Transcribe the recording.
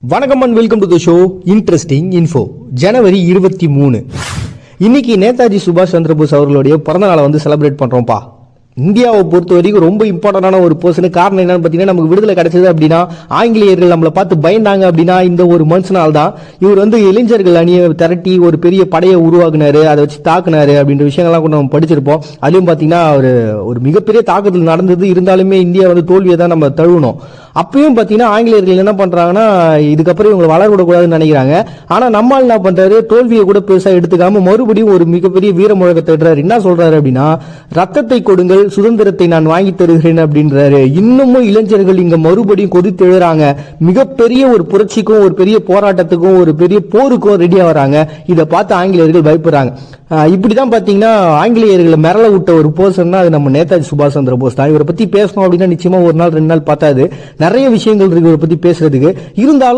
வணக்கம் and welcome to the show interesting info. ஜனவரி 23 இன்னைக்கு நேதாஜி சுபாஷ் சந்திரபோஸ் அவர்களுடைய பிறந்த நாளை வந்து செலிப்ரேட் பண்றோம்ப்பா. இந்தியாவை பொறுத்த வரைக்கும் ரொம்ப இம்பார்ட்டன்டான ஒரு பர்சன். காரணம் என்னன்னு பார்த்தீங்கன்னா, நமக்கு விடுதலை கிடைச்சது அப்படின்னா ஆங்கிலேயர்கள் நம்மளை பார்த்து பயந்தாங்க அப்படின்னா இந்த ஒரு மனுஷனால் தான். இவர் வந்து இளைஞர்கள் அணியை திரட்டி ஒரு பெரிய படையை உருவாக்குனாரு, அதை வச்சு தாக்குனாரு அப்படின்ற விஷயங்கள்லாம் கூட நம்ம படிச்சிருப்போம். அதுலயும் பார்த்தீங்கன்னா ஒரு மிகப்பெரிய தாக்குதல் நடந்தது. இருந்தாலுமே இந்தியா வந்து தோல்வியை தான் நம்ம தழுவணும். அப்பயும் பார்த்தீங்கன்னா ஆங்கிலேயர்கள் என்ன பண்றாங்கன்னா, இதுக்கப்புறம் இவங்களை வளரக்கூடாதுன்னு நினைக்கிறாங்க. ஆனா நம்மால் என்ன பண்றாரு, தோல்வியை கூட பெருசா எடுத்துக்காம மறுபடியும் ஒரு மிகப்பெரிய வீர முழக்கத்தை இடுறாரு. என்ன சொல்றாரு அப்படின்னா, ரத்தத்தை கொடுங்கள், சுதந்திரத்தை நான் வாங்கி தருகிறேன் அப்படின்றாரு. இன்னமும் இளைஞர்கள் இங்க மறுபடியும் கொதித்து எழுறாங்க. மிகப்பெரிய ஒரு புரட்சிக்கும் ஒரு பெரிய போராட்டத்துக்கும் ஒரு பெரிய போருக்கும் ரெடியா வராங்க. இதை பார்த்து ஆங்கிலேயர்கள் பயப்படுறாங்க. இப்படிதான் பாத்தீங்கன்னா ஆங்கிலேயர்களை மிரள விட்ட ஒரு பர்சன்னா அது நம்ம நேதாஜி சுபாஷ் சந்திர போஸ் தான். இவரை பத்தி பேசணும் அப்படின்னா நிச்சயமா ஒரு நாள் 2 நாள் பார்த்தாது. நிறைய விஷயங்கள் இருக்கு இவரை பத்தி பேசுறதுக்கு. இருந்தாலும்